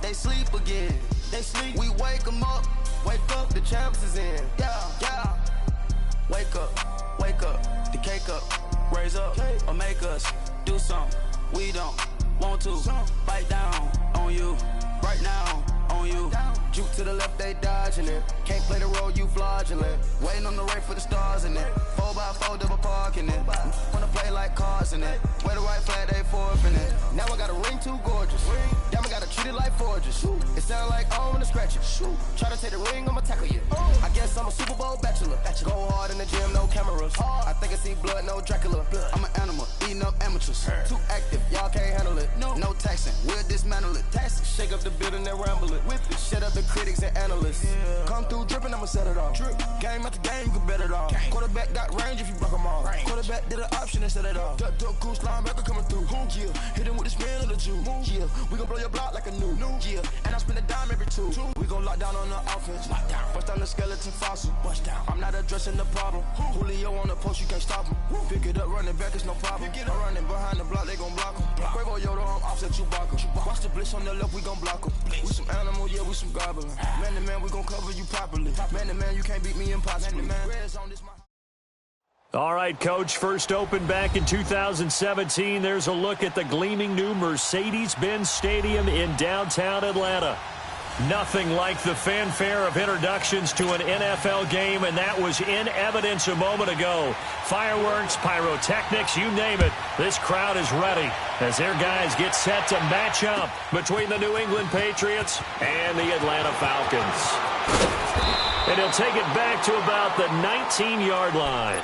they sleep again. They sleep. We wake them up, the champs is in. Yeah. Wake up, the cake up, raise up, or make us do something we don't want to. Bite down on you, right now on you. Juke to the left, they dodging it. Can't play the role, you fraudulent. Waiting on the right for the stars in it. 4x4 double parking it. Wanna play like cars in it. Wear the white flag, they forfeiting it. Now I got a ring too gorgeous. Damn, I gotta treat it like forges. It sound like I wanna scratch it. Try to take the ring, I'ma tackle you. I guess I'm a Super Bowl bachelor. Go hard in the gym, no cameras. I think I see blood, no Dracula. I'm an animal, eating up amateurs. Too active, y'all can't handle it. No taxing, we'll dismantle it. Shake up the building and ramble it. Whip it, shut up the critics and analysts. Come through dripping, I'ma set it off. Game after game, you can bet it off. Quarterback got range if you block them off. Quarterback did an option and set it off. Duck, goose, linebacker coming through. Yeah, hit him with the spin of the Jew. Yeah, we gon' blow your block like a new. Yeah, and I spend a dime every two. We gon' lock down on the offense. Bust down the skeleton fossil. I'm not addressing the problem. Julio on the post, you can't stop him. Pick it up, running back, it's no problem. I'm running behind the block, they gon' block him. Quavo Yoda, I'm offset Chewbacca. Watch the blitz on the left, we gon' block him. We some animal, yeah, we some goblin. Man to man, we gon' cover you properly. Man to man, you can't beat me impossible. All right, Coach, first opened back in 2017. There's a look at the gleaming new Mercedes-Benz Stadium in downtown Atlanta. Nothing like the fanfare of introductions to an NFL game, and that was in evidence a moment ago. Fireworks, pyrotechnics, you name it. This crowd is ready as their guys get set to match up between the New England Patriots and the Atlanta Falcons. And he'll take it back to about the 19-yard line.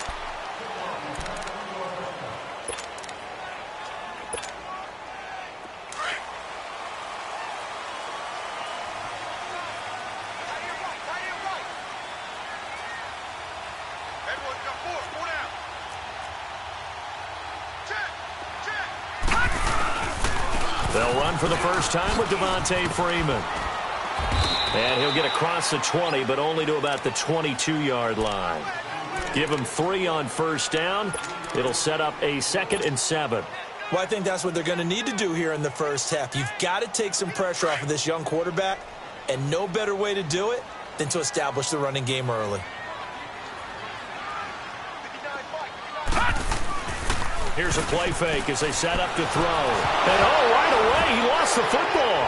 They'll run for the first time with Devontae Freeman. And he'll get across the 20, but only to about the 22-yard line. Give him 3 on first down. It'll set up a 2nd and 7. Well, I think that's what they're going to need to do here in the first half. You've got to take some pressure off of this young quarterback, and no better way to do it than to establish the running game early. Here's a play fake as they set up to throw. And right away, he lost the football.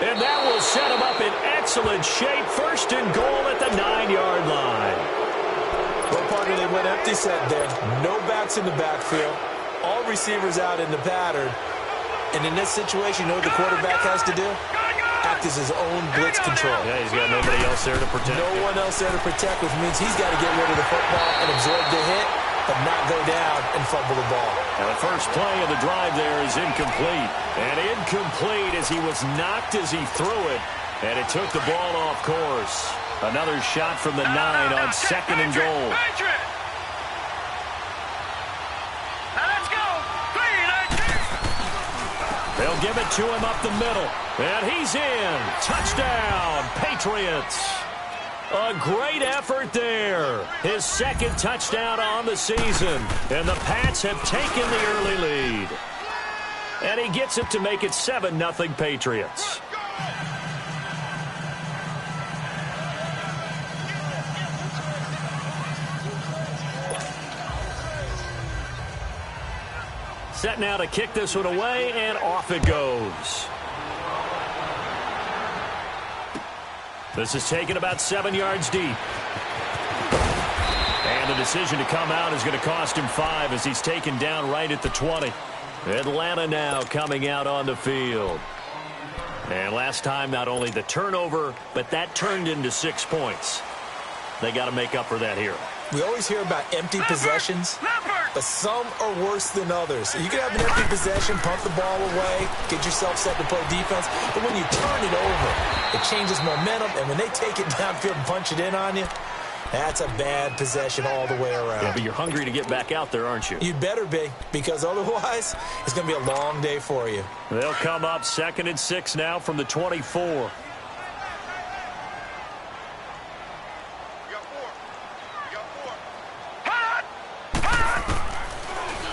And that will set him up in excellent shape. First and goal at the 9-yard line. Well, partner, they went empty set there. No backs in the backfield. All receivers out in the pattern. And in this situation, you know what the quarterback has to do? Act as his own blitz control. Yeah, he's got nobody else there to protect. No one else there to protect, which means he's got to get rid of the football and absorb the hit, but not go down and fumble the ball. And the first play of the drive there is incomplete. And incomplete as he was knocked as he threw it. And it took the ball off course. Another shot from the 9 on 2nd and goal. They'll give it to him up the middle. And he's in. Touchdown, Patriots. A great effort there. His 2nd touchdown on the season. And the Pats have taken the early lead. And he gets it to make it 7-0 Patriots. Set now to kick this one away, and off it goes. This is taken about 7 yards deep. And the decision to come out is going to cost him 5 as he's taken down right at the 20. Atlanta now coming out on the field. And last time, not only the turnover, but that turned into 6 points. They got to make up for that here. We always hear about empty possessions, but some are worse than others. You can have an empty possession, pump the ball away, get yourself set to play defense, but when you turn it over, it changes momentum, and when they take it downfield and punch it in on you, that's a bad possession all the way around. Yeah, but you're hungry to get back out there, aren't you? You'd better be, because otherwise, it's going to be a long day for you. They'll come up 2nd and 6 now from the 24.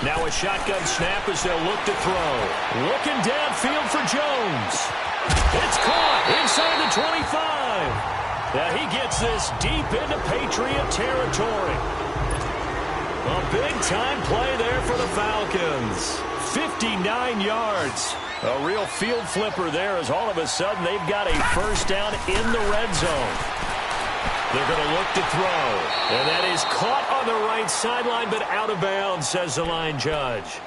Now a shotgun snap as they'll look to throw. Looking downfield for Jones. It's caught inside the 25. Now he gets this deep into Patriot territory. A big-time play there for the Falcons. 59 yards. A real field flipper there as all of a sudden they've got a first down in the red zone. They're going to look to throw. And that is caught on the right sideline, but out of bounds, says the line judge.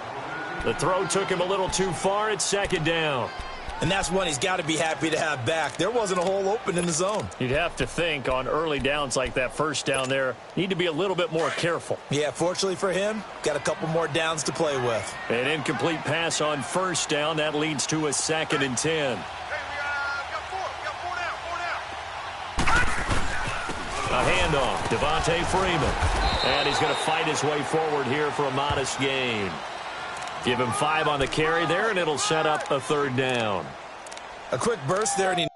The throw took him a little too far. It's second down. And that's one he's got to be happy to have back. There wasn't a hole open in the zone. You'd have to think on early downs like that first down there, need to be a little bit more careful. Yeah, fortunately for him, got a couple more downs to play with. An incomplete pass on first down. That leads to a 2nd and 10. A handoff, Devontae Freeman. And he's going to fight his way forward here for a modest gain. Give him 5 on the carry there, and it'll set up a 3rd down. A quick burst there, and he...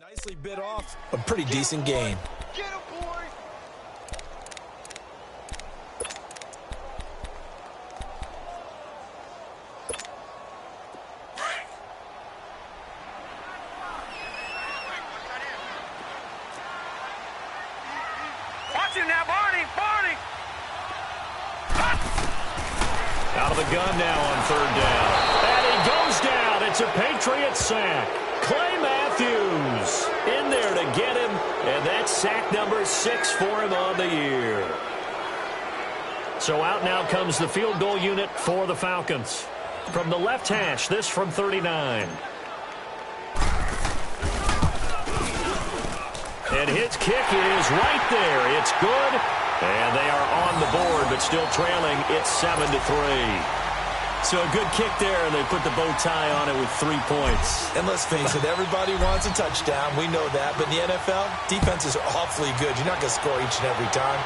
Nicely bit off a pretty decent gain. Get him, boy! Watch him now, Barney! Barney! Out of the gun now on 3rd down. And he goes down. It's a Patriot sack. Clay Matthews in there to get him, and that's sack number 6 for him on the year. So out now comes the field goal unit for the Falcons. From the left hash, this from 39. And his kick is right there. It's good, and they are on the board, but still trailing. It's 7-3. So a good kick there, and they put the bow tie on it with 3 points. And let's face it, everybody wants a touchdown. We know that. But in the NFL, defenses are awfully good. You're not going to score each and every time.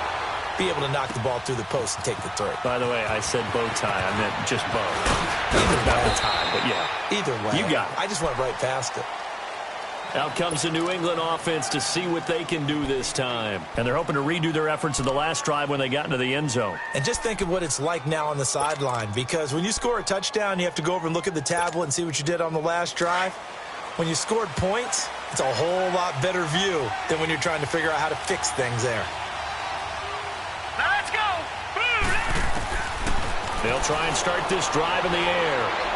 Be able to knock the ball through the post and take the 3. By the way, I said bow tie. I meant just bow. Either Not way. the tie, but yeah. Either way. You got it. I just went right past it. Out comes the New England offense to see what they can do this time. And they're hoping to redo their efforts in the last drive when they got into the end zone. And just think of what it's like now on the sideline, because when you score a touchdown, you have to go over and look at the tablet and see what you did on the last drive. When you scored points, it's a whole lot better view than when you're trying to figure out how to fix things there. Now let's go! Boom! They'll try and start this drive in the air.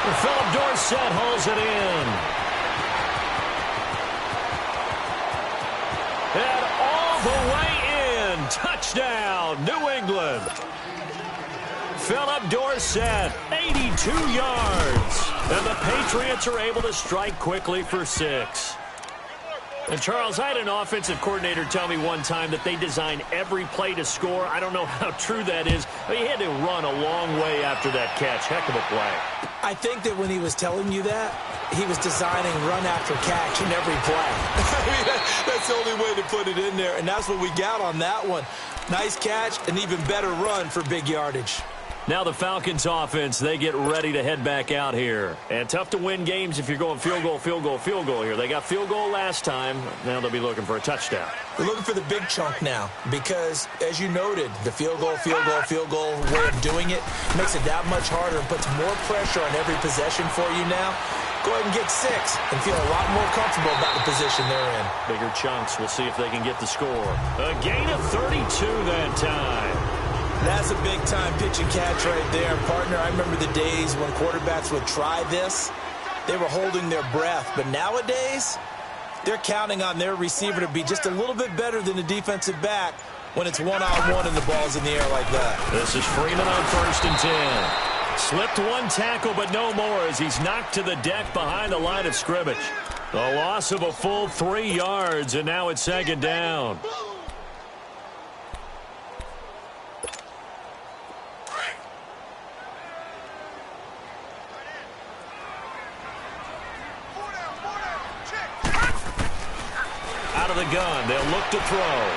Philip Dorsett hauls it in. And all the way in. Touchdown, New England. Philip Dorsett, 82 yards. And the Patriots are able to strike quickly for 6. And, Charles, I had an offensive coordinator tell me one time that they design every play to score. I don't know how true that is, but he had to run a long way after that catch. Heck of a play. I think that when he was telling you that, he was designing run after catch in every play. I mean, that's the only way to put it in there, and that's what we got on that one. Nice catch, an even better run for big yardage. Now the Falcons offense, they get ready to head back out here. And tough to win games if you're going field goal, field goal, field goal here. They got field goal last time. Now they'll be looking for a touchdown. They're looking for the big chunk now because, as you noted, the field goal way of doing it makes it that much harder and puts more pressure on every possession for you now. Go ahead and get 6 and feel a lot more comfortable about the position they're in. Bigger chunks. We'll see if they can get the score. A gain of 32 that time. That's a big-time pitch and catch right there. Partner, I remember the days when quarterbacks would try this. They were holding their breath. But nowadays, they're counting on their receiver to be just a little bit better than the defensive back when it's one-on-one and the ball's in the air like that. This is Freeman on 1st and 10. Slipped one tackle, but no more as he's knocked to the deck behind the line of scrimmage. A loss of a full 3 yards, and now it's 2nd down. Out of the gun, they'll look to throw.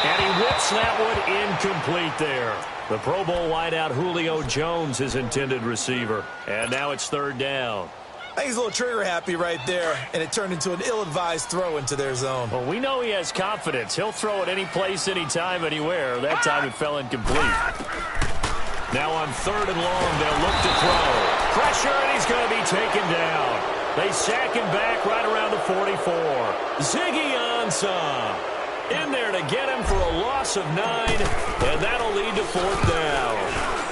And he whips that one incomplete there. The Pro Bowl wideout Julio Jones, his intended receiver. And now it's 3rd down. I think he's a little trigger happy right there, and it turned into an ill-advised throw into their zone. Well, we know he has confidence. He'll throw it any place, anytime, anywhere. That time it fell incomplete. Now on 3rd and long, they'll look to throw. Pressure, and he's going to be taken down. They sack him back right around the 44. Ziggy Ansah in there to get him for a loss of 9, and that'll lead to 4th down.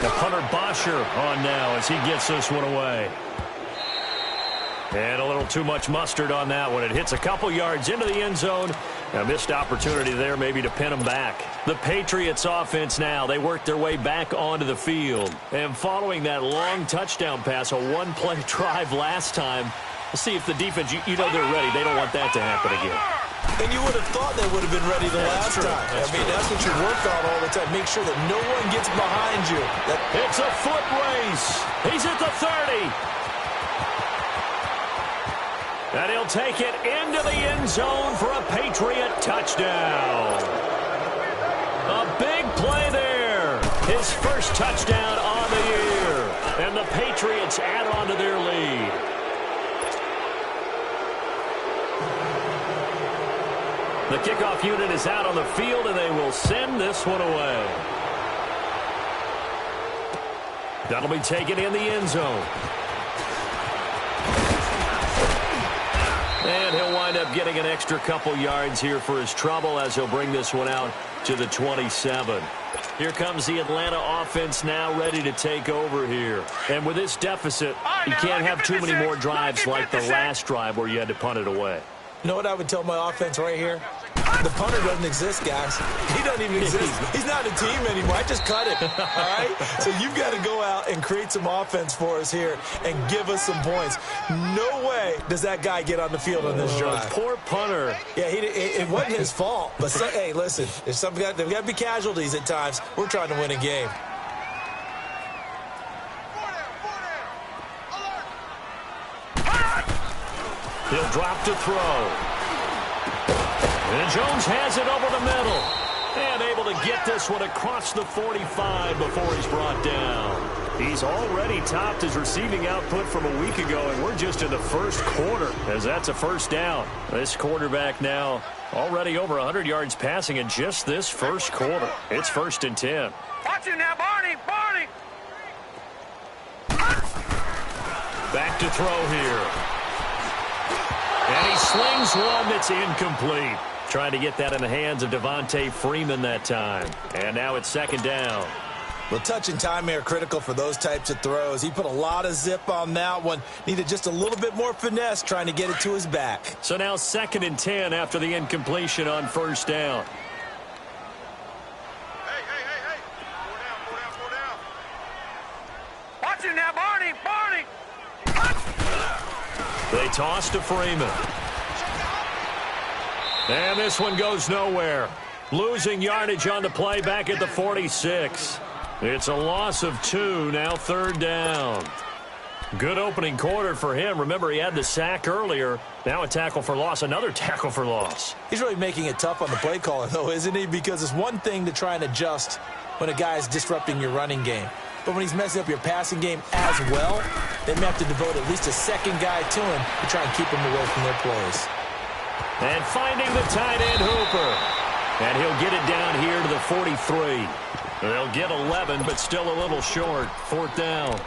The punter Bosher on now as he gets this one away. And a little too much mustard on that one. It hits a couple yards into the end zone. A missed opportunity there maybe to pin them back. The Patriots offense now, they work their way back onto the field. And following that long touchdown pass, a one-play drive last time, we'll see if the defense, you know they're ready. They don't want that to happen again. And you would have thought they would have been ready the last time. That's what you work on all the time. Make sure that no one gets behind you. It's a foot race. He's at the 30. And he'll take it into the end zone for a Patriot touchdown. A big play there. His first touchdown on the year. And the Patriots add on to their lead. The kickoff unit is out on the field, and they will send this one away. That'll be taken in the end zone. And he'll wind up getting an extra couple yards here for his trouble as he'll bring this one out to the 27. Here comes the Atlanta offense now ready to take over here. And with this deficit, you can't have too many more drives like the last drive where you had to punt it away. You know what I would tell my offense right here? The punter doesn't exist, guys. He doesn't even exist. He's not a team anymore. I just cut it, all right? So you've got to go out and create some offense for us here and give us some points. No way does that guy get on the field on this drive. Poor punter. Yeah, it wasn't his fault. But, hey, listen, there's got to be casualties at times. We're trying to win a game. He'll drop to throw. And Jones has it over the middle. And able to get this one across the 45 before he's brought down. He's already topped his receiving output from a week ago, and we're just in the first quarter as that's a first down. This quarterback now already over 100 yards passing in just this first quarter. It's 1st and 10. Watch it now, Barney! Back to throw here. And he slings one that's incomplete. Trying to get that in the hands of Devontae Freeman that time. And now it's 2nd down. Well, touch and time are critical for those types of throws. He put a lot of zip on that one. Needed just a little bit more finesse trying to get it to his back. So now 2nd and 10 after the incompletion on 1st down. Hey. Four down. Watch it now, Barney! They toss to Freeman. And this one goes nowhere. Losing yardage on the play back at the 46. It's a loss of 2, now 3rd down. Good opening quarter for him. Remember, he had the sack earlier. Now a tackle for loss, another tackle for loss. He's really making it tough on the play caller, though, isn't he? Because it's one thing to try and adjust when a guy is disrupting your running game. but when he's messing up your passing game as well, they may have to devote at least a second guy to him to try and keep him away from their plays. And finding the tight end, Hooper. And he'll get it down here to the 43. They'll get 11, but still a little short. 4th down.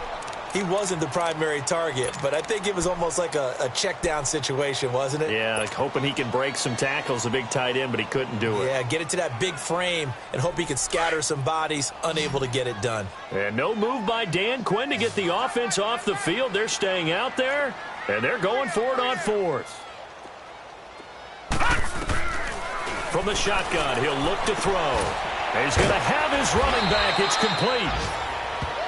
He wasn't the primary target, but I think it was almost like a check down situation, wasn't it? Yeah, like hoping he can break some tackles, a big tight end, but he couldn't do it. Yeah, get it to that big frame and hope he could scatter some bodies, unable to get it done. And no move by Dan Quinn to get the offense off the field. They're staying out there, and they're going for it on 4th. From the shotgun, he'll look to throw. He's going to have his running back. It's complete.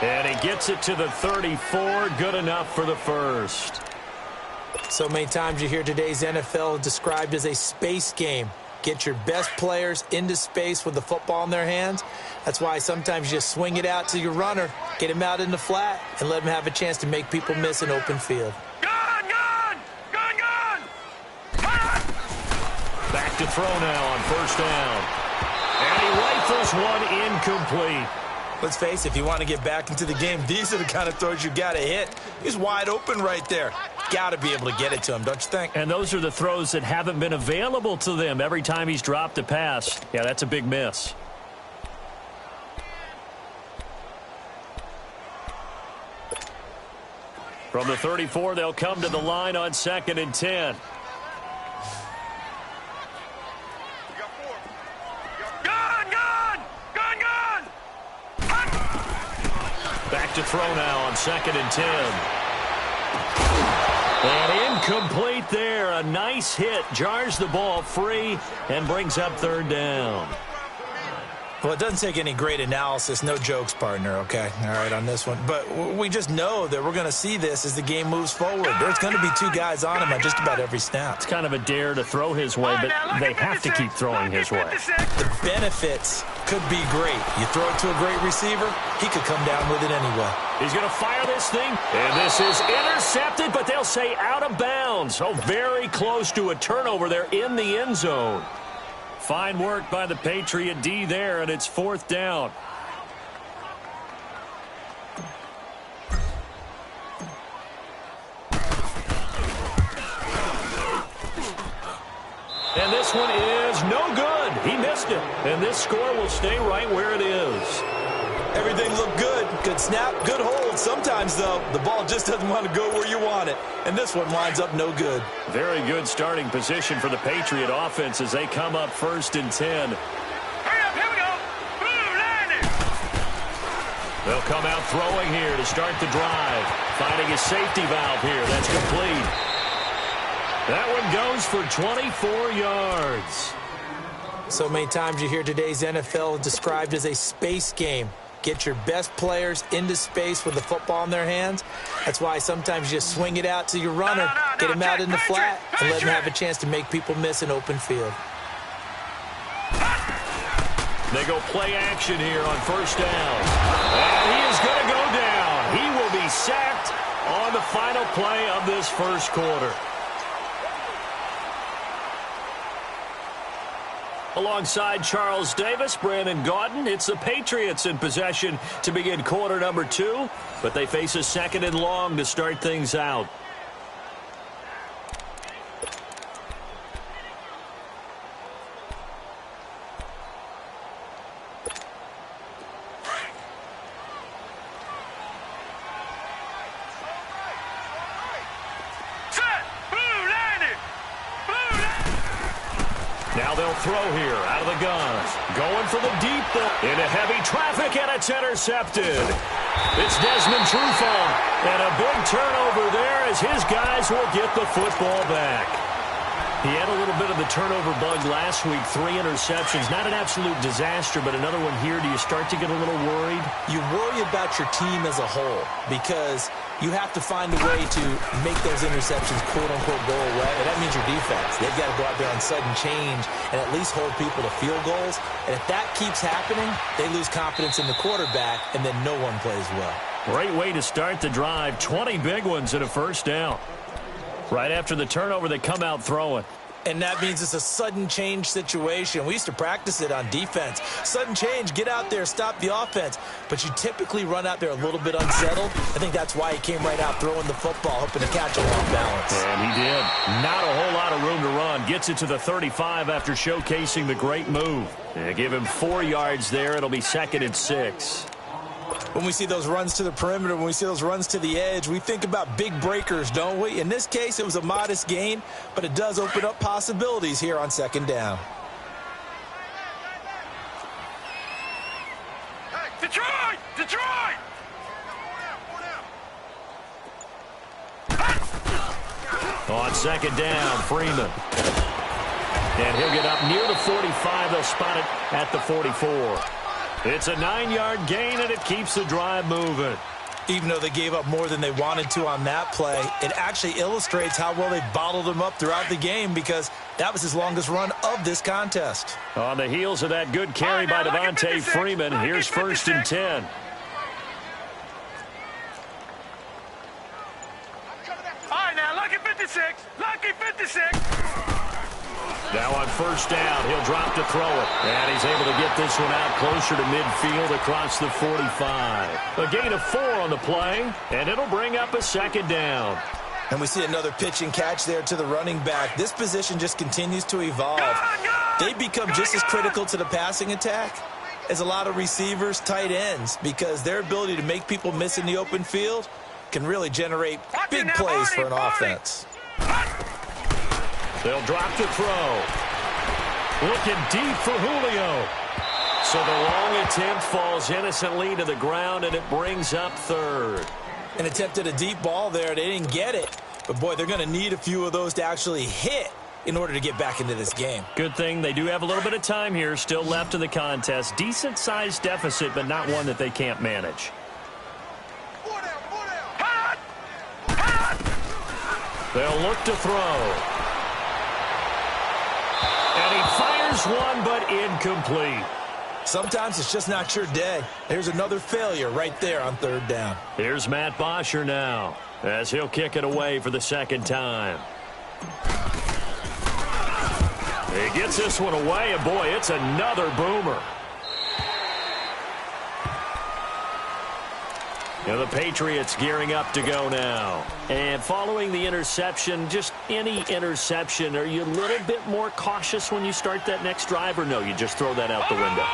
And he gets it to the 34. Good enough for the first. So many times you hear today's NFL described as a space game. Get your best players into space with the football in their hands. That's why sometimes you just swing it out to your runner, get him out in the flat, and let him have a chance to make people miss an open field. Back to throw now on 1st down. And he rifles one incomplete. Let's face it, if you want to get back into the game, these are the kind of throws you got to hit. He's wide open right there. Got to be able to get it to him, don't you think? And those are the throws that haven't been available to them every time he's dropped a pass. Yeah, that's a big miss. From the 34, they'll come to the line on 2nd and 10. Back to throw now on 2nd and 10. And incomplete there. A nice hit. Jars the ball free and brings up 3rd down. Well, it doesn't take any great analysis. No jokes, partner, okay? All right, on this one. But we just know that we're going to see this as the game moves forward. There's going to be 2 guys on him on just about every snap. It's kind of a dare to throw his way, but they have to keep throwing his way. The benefits could be great. You throw it to a great receiver, he could come down with it anyway. He's going to fire this thing, and this is intercepted, but they'll say out of bounds. Oh, very close to a turnover there in the end zone. Fine work by the Patriot D there, and it's 4th down. And this one is no good. He missed it. And this score will stay right where it is. Everything looked good. Good snap, good hold. Sometimes, though, the ball just doesn't want to go where you want it. And this one winds up no good. Very good starting position for the Patriot offense as they come up 1st and 10. Hurry up, here we go. Blue line it. They'll come out throwing here to start the drive. Finding a safety valve here. That's complete. That one goes for 24 yards. So many times you hear today's NFL described as a space game. Get your best players into space with the football in their hands. That's why sometimes you just swing it out to your runner, get him out in the flat, and let him have a chance to make people miss an open field. They go play action here on 1st down. And he is going to go down. He will be sacked on the final play of this 1st quarter. Alongside Charles Davis, Brandon Gaudin, it's the Patriots in possession to begin quarter number 2, but they face a 2nd and long to start things out. Now they'll throw here out of the guns. Going for the deep ball. Into heavy traffic, and it's intercepted. It's Desmond Trufant. And a big turnover there as his guys will get the football back. He had a little bit of the turnover bug last week. 3 interceptions. Not an absolute disaster, but another one here. Do you start to get a little worried? You worry about your team as a whole because you have to find a way to make those interceptions, quote-unquote, go away. And that means your defense. They've got to go out there on sudden change and at least hold people to field goals. And if that keeps happening, they lose confidence in the quarterback, and then no one plays well. Great way to start the drive. 20 big ones and a 1st down. Right after the turnover, they come out throwing. And that means it's a sudden change situation. We used to practice it on defense. Sudden change, get out there, stop the offense. But you typically run out there a little bit unsettled. I think that's why he came right out throwing the football, hoping to catch him off balance. And he did. Not a whole lot of room to run. Gets it to the 35 after showcasing the great move. And give him 4 yards there. It'll be 2nd and 6. When we see those runs to the perimeter, when we see those runs to the edge, we think about big breakers, don't we? In this case, it was a modest gain, but it does open up possibilities here on 2nd down. Hey, Detroit! Detroit! On 2nd down, Freeman. And he'll get up near the 45. They'll spot it at the 44. It's a 9-yard gain, and it keeps the drive moving. Even though they gave up more than they wanted to on that play, it actually illustrates how well they bottled him up throughout the game because that was his longest run of this contest. On the heels of that good carry by Devontae Freeman, here's 1st and 10. All right, now, lucky 56. Lucky 56. Now on 1st down, he'll drop to throw it. And he's able to get this one out closer to midfield across the 45. A gain of 4 on the play, and it'll bring up a 2nd down. And we see another pitch and catch there to the running back. This position just continues to evolve. They become just as critical to the passing attack as a lot of receivers, tight ends, because their ability to make people miss in the open field can really generate big plays for an offense. They'll drop to throw. Looking deep for Julio. So the long attempt falls innocently to the ground, and it brings up 3rd. An attempt at a deep ball there. They didn't get it. But, boy, they're going to need a few of those to actually hit in order to get back into this game. Good thing they do have a little bit of time here still left in the contest. Decent-sized deficit, but not one that they can't manage. They'll look to throw. And he fires one, but incomplete. Sometimes it's just not your day. Here's another failure right there on 3rd down. Here's Matt Bosher now, as he'll kick it away for the 2nd time. He gets this one away, and boy, it's another boomer. And the Patriots gearing up to go now. And following the interception, just any interception, are you a little bit more cautious when you start that next drive, or no, you just throw that out the window?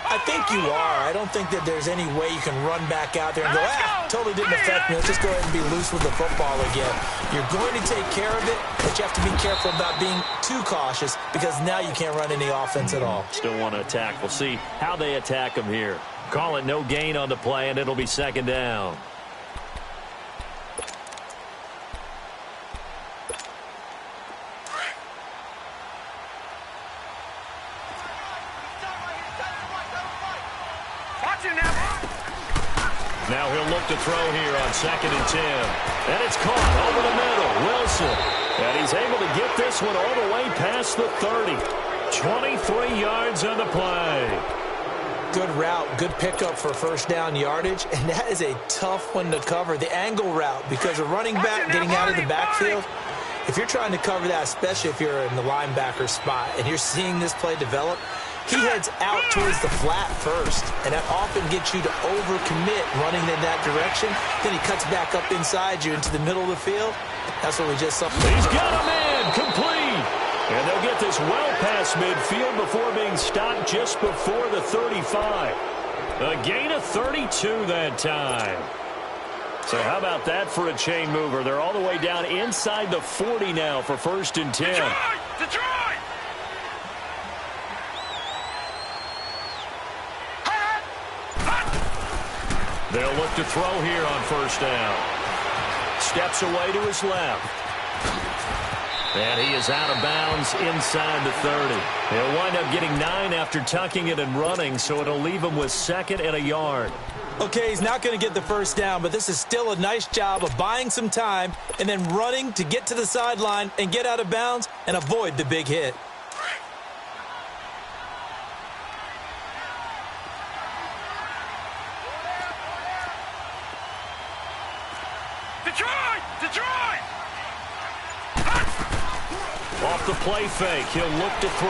I think you are. I don't think that there's any way you can run back out there and go, totally didn't affect me. Let's just go ahead and be loose with the football again. You're going to take care of it, but you have to be careful about being too cautious because now you can't run any offense at all. Still want to attack. We'll see how they attack him here. Call it no gain on the play, and it'll be 2nd down. Now he'll look to throw here on 2nd and 10. And it's caught over the middle. Wilson. And he's able to get this one all the way past the 30. 23 yards on the play. Good route, good pickup for 1st down yardage, and that is a tough one to cover, the angle route, because a running back getting out of the backfield, if you're trying to cover that, especially if you're in the linebacker spot, and you're seeing this play develop, he heads out towards the flat first, and that often gets you to overcommit running in that direction. Then he cuts back up inside you into the middle of the field. That's what we just saw. He's got a man complete. And they'll get this well past midfield before being stopped just before the 35. A gain of 32 that time. So how about that for a chain mover? They're all the way down inside the 40 now for 1st and 10. Detroit! They'll look to throw here on 1st down. Steps away to his left. And he is out of bounds inside the 30. He'll wind up getting 9 after tucking it and running, so it'll leave him with 2nd and a yard. Okay, he's not going to get the 1st down, but this is still a nice job of buying some time and then running to get to the sideline and get out of bounds and avoid the big hit. Detroit! Detroit! Off the play fake, he'll look to throw.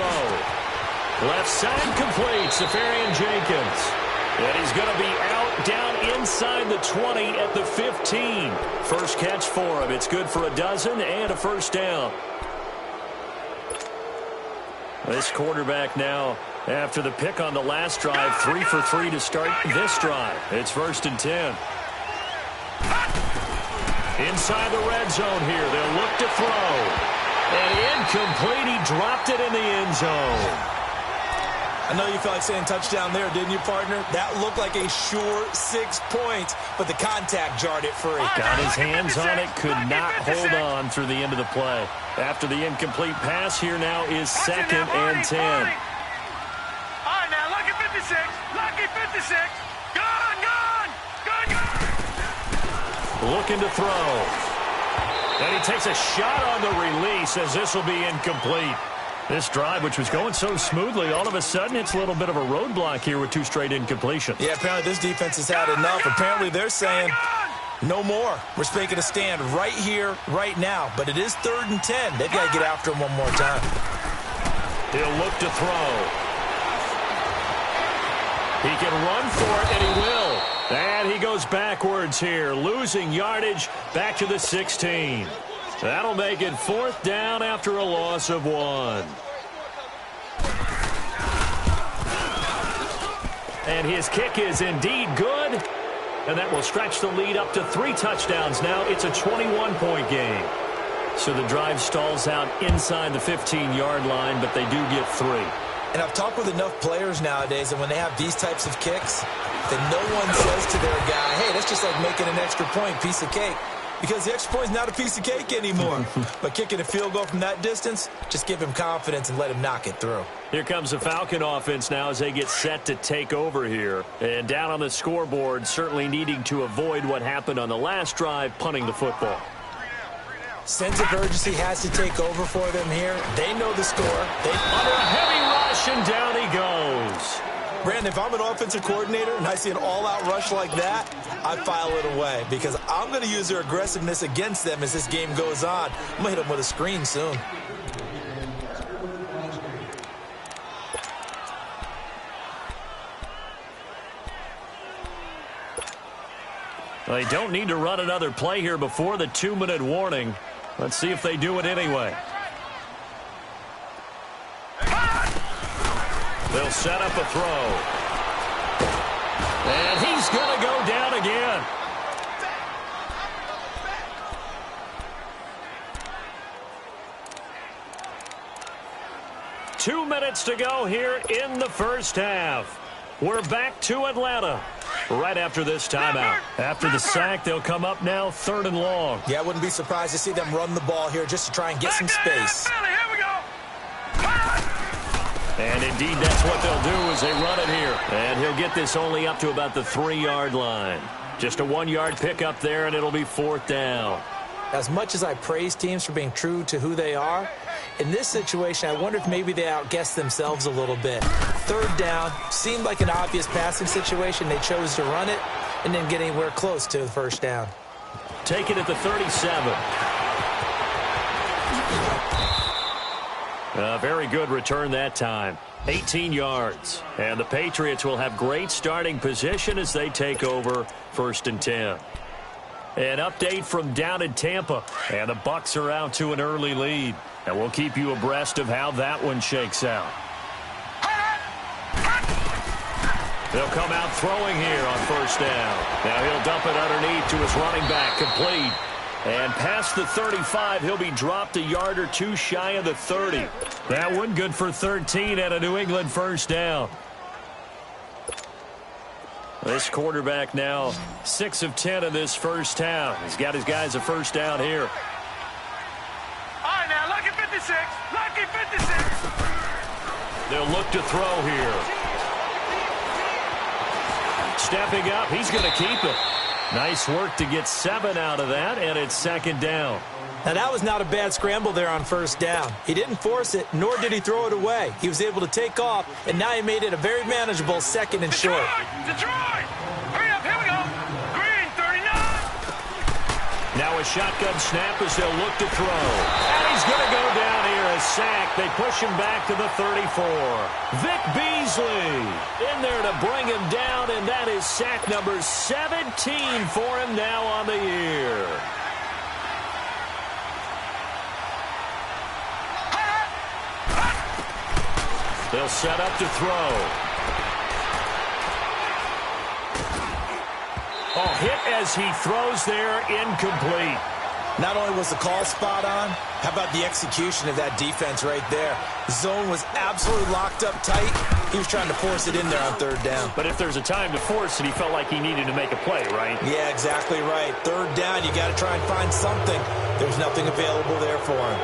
Left side complete, Safarian-Jenkins. And he's going to be out down inside the 20 at the 15. First catch for him. It's good for a dozen and a first down. This quarterback now, after the pick on the last drive, 3 for 3 to start this drive. It's 1st and 10. Inside the red zone here. They'll look to throw. And incomplete. He dropped it in the end zone. I know you felt like saying touchdown there, didn't you, partner? That looked like a sure 6 points, but the contact jarred it free. Got his hands on it, could not hold on through the end of the play. After the incomplete pass, here now is 2nd and 10. All right, now, lucky 56. Lucky 56. Gone. Looking to throw. And he takes a shot on the release as this will be incomplete. This drive, which was going so smoothly, all of a sudden it's a little bit of a roadblock here with 2 straight incompletions. Yeah, apparently this defense has had enough. Apparently they're saying no more. We're making a stand right here, right now. But it is 3rd and 10. They've got to get after him one more time. He'll look to throw. He can run for it, and he will. And he goes backwards here, losing yardage back to the 16. That'll make it 4th down after a loss of 1. And his kick is indeed good. And that will stretch the lead up to 3 touchdowns now. It's a 21-point game. So the drive stalls out inside the 15-yard line, but they do get 3. And I've talked with enough players nowadays, and when they have these types of kicks, then no one says to their guy, hey, that's just like making an extra point, piece of cake. Because the extra point is not a piece of cake anymore. But kicking a field goal from that distance, just give him confidence and let him knock it through. Here comes the Falcon offense now as they get set to take over here. And down on the scoreboard, certainly needing to avoid what happened on the last drive, punting the football. Sense of urgency has to take over for them here. They know the score. Under a heavy rush, and down he goes. Brandon, if I'm an offensive coordinator and I see an all-out rush like that, I file it away because I'm going to use their aggressiveness against them as this game goes on. I'm going to hit them with a screen soon. They don't need to run another play here before the 2-minute warning. Let's see if they do it anyway. They'll set up a throw. And he's going to go down again. Two minutes to go here in the first half. We're back to Atlanta right after this timeout. After the sack, they'll come up now 3rd and long. Yeah, I wouldn't be surprised to see them run the ball here just to try and get some space. Here we go. And indeed, that's what they'll do as they run it here. And he'll get this only up to about the 3-yard line. Just a 1-yard pickup there, and it'll be 4th down. As much as I praise teams for being true to who they are, in this situation, I wonder if maybe they outguessed themselves a little bit. 3rd down, seemed like an obvious passing situation. They chose to run it and didn't get anywhere close to the 1st down. Take it at the 37. A very good return that time. 18 yards. And the Patriots will have great starting position as they take over 1st and 10. An update from down in Tampa. And the Bucs are out to an early lead. And we'll keep you abreast of how that one shakes out. They'll come out throwing here on 1st down. Now he'll dump it underneath to his running back, complete. And past the 35, he'll be dropped a yard or 2 shy of the 30. That one good for 13 and a New England 1st down. This quarterback now 6 of 10 in this 1st half. He's got his guys a 1st down here. All right, now, lucky 56. Lucky 56. They'll look to throw here. Stepping up, he's going to keep it. Nice work to get 7 out of that, and it's 2nd down. Now, that was not a bad scramble there on 1st down. He didn't force it, nor did he throw it away. He was able to take off, and now he made it a very manageable 2nd and short. Detroit! Hurry up, here we go. Green, 39. Now a shotgun snap as they'll look to throw. And he's going to go down here a sack. They push him back to the 34. Vic Beasley in there to bring him down, and that is sack number 17 for him now on the year. They'll set up to throw. Oh, hit as he throws there, incomplete. Not only was the call spot on, how about the execution of that defense right there? The zone was absolutely locked up tight. He was trying to force it in there on third down. But if there's a time to force it, he felt like he needed to make a play, right? Yeah, exactly right. Third down, you got to try and find something. There's nothing available there for him.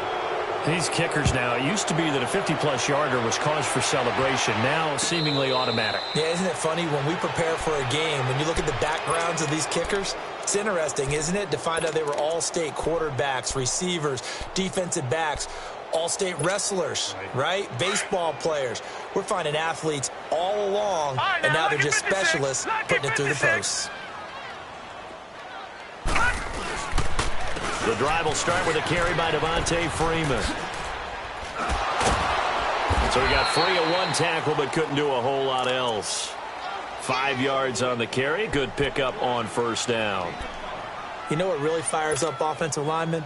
These kickers now, it used to be that a 50-plus yarder was cause for celebration. Now, seemingly automatic. Yeah, isn't it funny? When we prepare for a game, when you look at the backgrounds of these kickers, it's interesting, isn't it, to find out they were all-state quarterbacks, receivers, defensive backs, all-state wrestlers, right? Baseball players. We're finding athletes all along, and now they're just specialists putting it through the posts. The drive will start with a carry by Devontae Freeman. So he got free of one tackle but couldn't do a whole lot else. 5 yards on the carry. Good pickup on first down. You know what really fires up offensive linemen?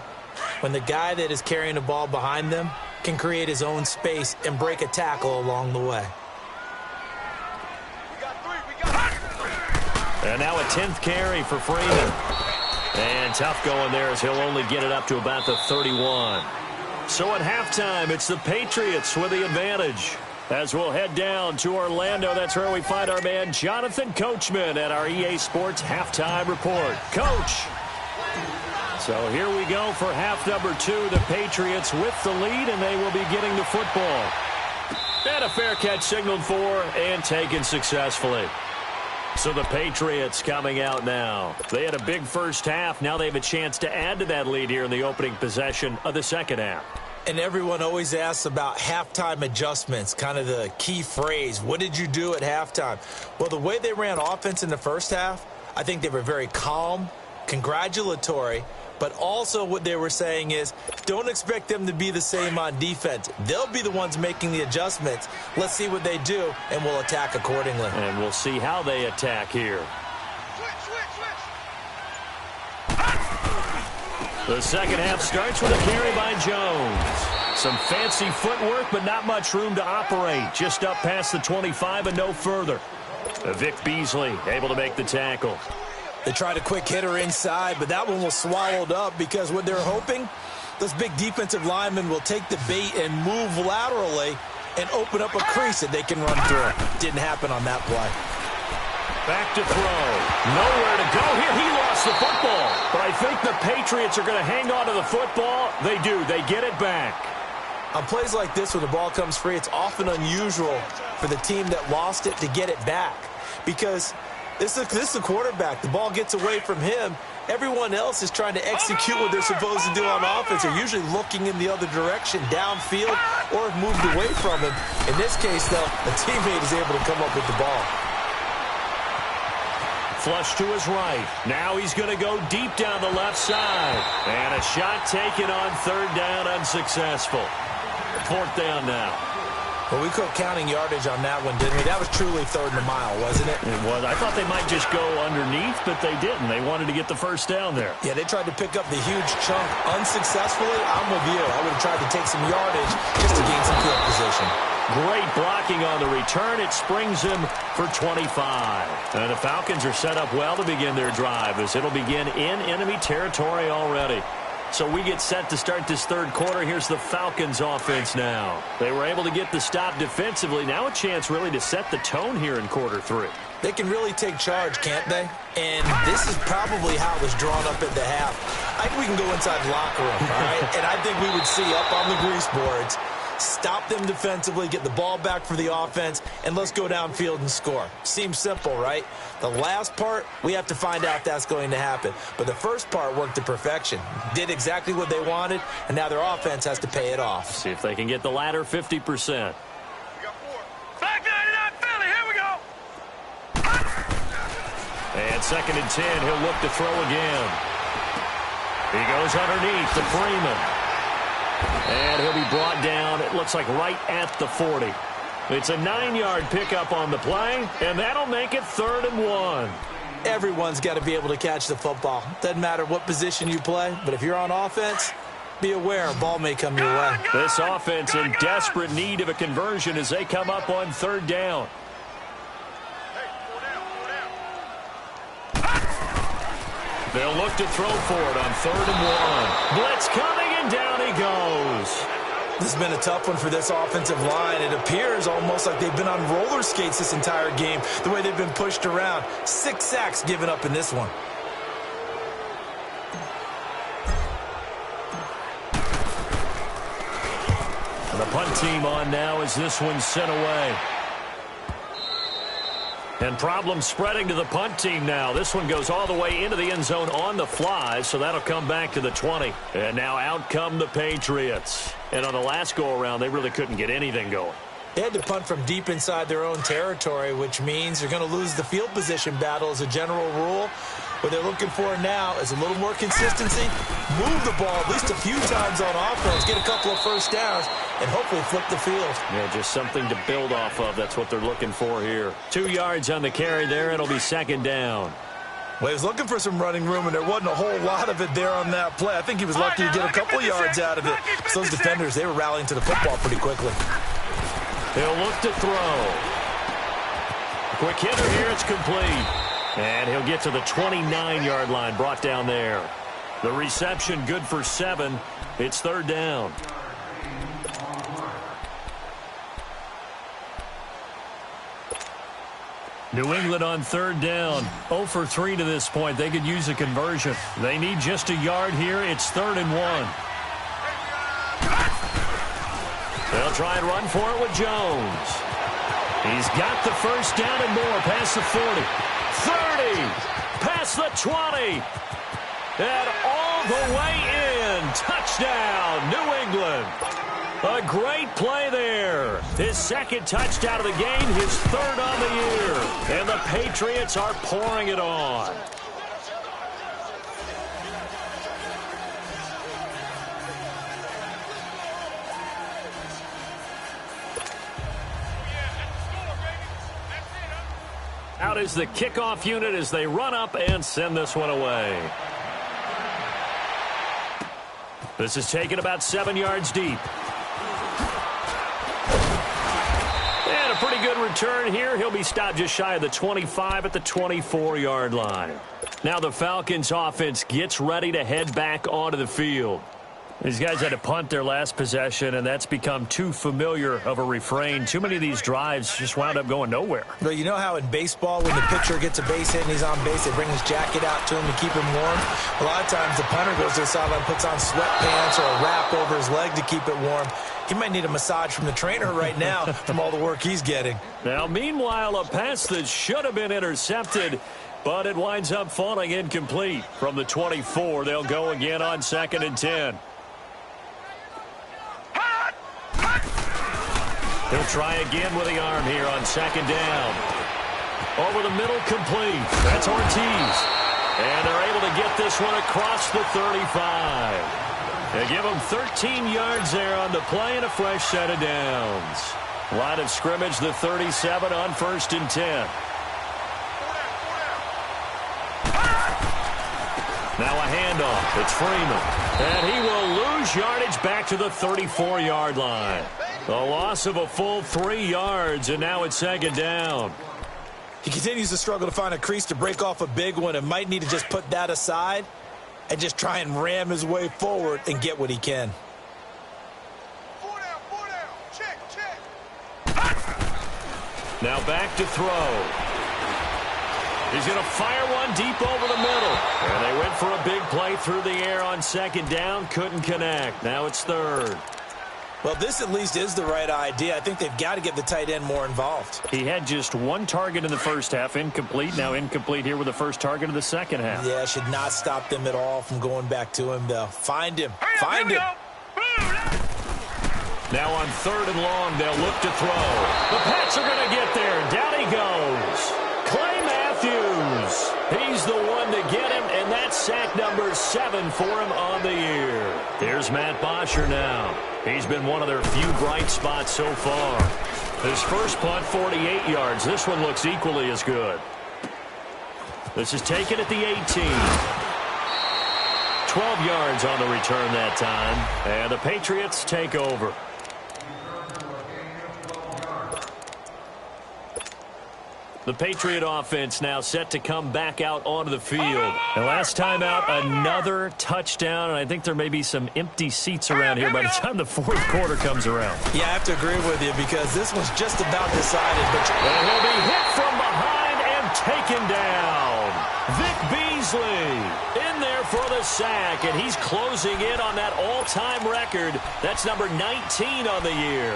When the guy that is carrying the ball behind them can create his own space and break a tackle along the way. And now a 10th carry for Freeman. And tough going there as he'll only get it up to about the 31. So at halftime, it's the Patriots with the advantage. As we'll head down to Orlando, that's where we find our man Jonathan Coachman at our EA Sports Halftime Report. Coach! So here we go for half number 2. The Patriots with the lead, and they will be getting the football. And a fair catch signaled for and taken successfully. So the Patriots coming out now. They had a big first half. Now they have a chance to add to that lead here in the opening possession of the second half. And everyone always asks about halftime adjustments, kind of the key phrase. What did you do at halftime? Well, the way they ran offense in the first half, I think they were very calm, congratulatory, but also what they were saying is don't expect them to be the same on defense. They'll be the ones making the adjustments. Let's see what they do, and we'll attack accordingly. And we'll see how they attack here. The second half starts with a carry by Jones. Some fancy footwork, but not much room to operate. Just up past the 25 and no further. Vic Beasley able to make the tackle. They tried a quick hitter inside, but that one was swallowed up because what they're hoping, those big defensive linemen will take the bait and move laterally and open up a crease that they can run through. Didn't happen on that play. Back to throw. Nowhere to go here. He lost the football. But I think the Patriots are going to hang on to the football. They do. They get it back. On plays like this where the ball comes free, it's often unusual for the team that lost it to get it back because this is a quarterback. The ball gets away from him. Everyone else is trying to execute what they're supposed to do on offense. They're usually looking in the other direction, downfield, or have moved away from him. In this case, though, a teammate is able to come up with the ball. Flush to his right. Now he's going to go deep down the left side. And a shot taken on third down, unsuccessful. Fourth down now. Well, we quit counting yardage on that one, didn't we? That was truly third and a mile, wasn't it? It was. I thought they might just go underneath, but they didn't. They wanted to get the first down there. Yeah, they tried to pick up the huge chunk unsuccessfully. I'm with you. I would have tried to take some yardage just to gain some field position. Great blocking on the return. It springs him for 25. And the Falcons are set up well to begin their drive as it'll begin in enemy territory already. So we get set to start this third quarter. Here's the Falcons offense now. They were able to get the stop defensively. Now a chance really to set the tone here in quarter 3. They can really take charge, can't they? And this is probably how it was drawn up at the half. I think we can go inside the locker room, all right? And I think we would see up on the grease boards, stop them defensively, get the ball back for the offense, and let's go downfield and score. Seems simple, right? The last part, we have to find out if that's going to happen. But the first part worked to perfection. Did exactly what they wanted, and now their offense has to pay it off. See if they can get the latter 50%. Back 99 Philly, here we go. And 2nd and 10, he'll look to throw again. He goes underneath to Freeman. And he'll be brought down, it looks like right at the 40. It's a 9-yard pickup on the play, and that'll make it 3rd and 1. Everyone's got to be able to catch the football. Doesn't matter what position you play, but if you're on offense, be aware a ball may come your way. This offense in desperate need of a conversion as they come up on 3rd down. They'll look to throw for it on 3rd and 1. Blitz coming, and down he goes. This has been a tough one for this offensive line. It appears almost like they've been on roller skates this entire game, the way they've been pushed around. 6 sacks given up in this one. And the punt team on now as this one's sent away. And problems spreading to the punt team now. This one goes all the way into the end zone on the fly, so that'll come back to the 20. And now out come the Patriots. And on the last go-around, they really couldn't get anything going. They had to punt from deep inside their own territory, which means they're going to lose the field position battle as a general rule. What they're looking for now is a little more consistency, move the ball at least a few times on offense, get a couple of first downs, and hopefully flip the field. Yeah, just something to build off of. That's what they're looking for here. 2 yards on the carry there. It'll be 2nd down. Well, he was looking for some running room, and there wasn't a whole lot of it there on that play. I think he was lucky to get a couple of yards out of it. So those defenders, they were rallying to the football pretty quickly. He'll look to throw. Quick hitter here. It's complete. And he'll get to the 29-yard line, brought down there. The reception good for 7. It's 3rd down. New England on 3rd down. 0 for 3 to this point. They could use a conversion. They need just a yard here. It's 3rd and 1. They'll try and run for it with Jones. He's got the first down and more past the 40. 30, past the 20, and all the way in. Touchdown, New England. A great play there. His 2nd touchdown of the game, his 3rd on the year. And the Patriots are pouring it on. Out is the kickoff unit as they run up and send this one away. This is taken about 7 yards deep. And a pretty good return here. He'll be stopped just shy of the 25 at the 24-yard line. Now the Falcons offense gets ready to head back onto the field. These guys had to punt their last possession, and that's become too familiar of a refrain. Too many of these drives just wound up going nowhere. Well, you know how in baseball, when the pitcher gets a base hit and he's on base, they bring his jacket out to him to keep him warm? A lot of times the punter goes to the sideline, puts on sweatpants or a wrap over his leg to keep it warm. He might need a massage from the trainer right now from all the work he's getting. Now, meanwhile, a pass that should have been intercepted, but it winds up falling incomplete. From the 24, they'll go again on 2nd and 10. He'll try again with the arm here on 2nd down. Over the middle, complete. That's Ortiz. And they're able to get this one across the 35. They give him 13 yards there on the play and a fresh set of downs. Line of scrimmage, the 37 on 1st and 10. Now a handoff. It's Freeman. And he will lose yardage back to the 34-yard line. A loss of a full 3 yards, and now it's 2nd down. He continues to struggle to find a crease to break off a big one and might need to just put that aside and just try and ram his way forward and get what he can. 4 down. Check. Now back to throw. He's going to fire one deep over the middle. And they went for a big play through the air on 2nd down. Couldn't connect. Now it's 3rd. Well, this at least is the right idea. I think they've got to get the tight end more involved. He had just 1 target in the first half, incomplete. Now incomplete here with the first target of the second half. Yeah, should not stop them at all from going back to him, though. Find him. Find him. Now on 3rd and long, they'll look to throw. The Pats are going to get there. Down he goes. Clay Matthews. He's the one to get him, and that's sack number 7 for him on the year. Here's Matt Bosher now. He's been one of their few bright spots so far. His first punt, 48 yards. This one looks equally as good. This is taken at the 18. 12 yards on the return that time, and the Patriots take over. The Patriot offense now set to come back out onto the field. And last time out, another touchdown, and I think there may be some empty seats around here by the time the fourth quarter comes around. Yeah, I have to agree with you because this one's just about decided. And he'll be hit from behind and taken down. Vic Beasley in there for the sack, and he's closing in on that all-time record. That's number 19 on the year.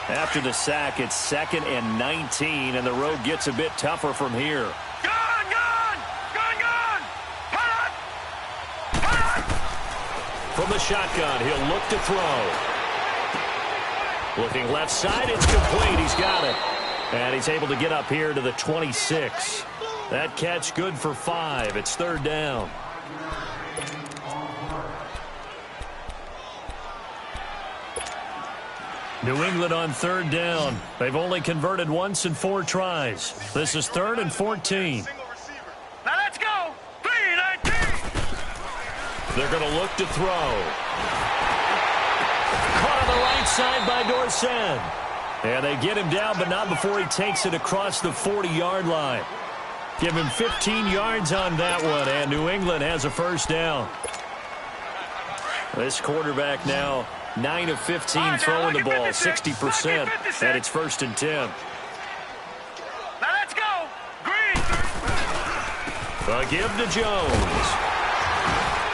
After the sack, it's 2nd and 19, and the road gets a bit tougher from here. Gone! From the shotgun, he'll look to throw. Looking left side, it's complete. He's got it. And he's able to get up here to the 26. That catch good for 5. It's 3rd down. New England on 3rd down. They've only converted once in 4 tries. This is 3rd and 14. Now let's go. 3-19. They're going to look to throw. Caught on the right side by Dorsett. And they get him down, but not before he takes it across the 40-yard line. Give him 15 yards on that one, and New England has a 1st down. This quarterback now 9 of 15 throwing the ball, 60%, and it's 1st and 10. Now let's go. Green. A give to Jones.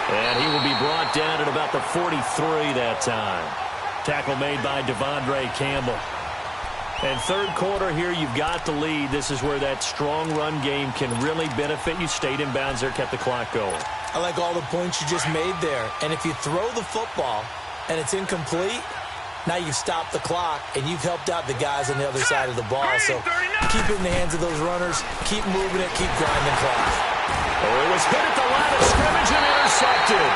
And he will be brought down at about the 43 that time. Tackle made by Devondre Campbell. And 3rd quarter here, you've got the lead. This is where that strong run game can really benefit you. Stayed in bounds there, kept the clock going. I like all the points you just made there. And if you throw the football and it's incomplete, now you've stopped the clock and you've helped out the guys on the other side of the ball. So keep it in the hands of those runners. Keep moving it. Keep grinding clock. Oh, it was hit at the line of scrimmage and intercepted.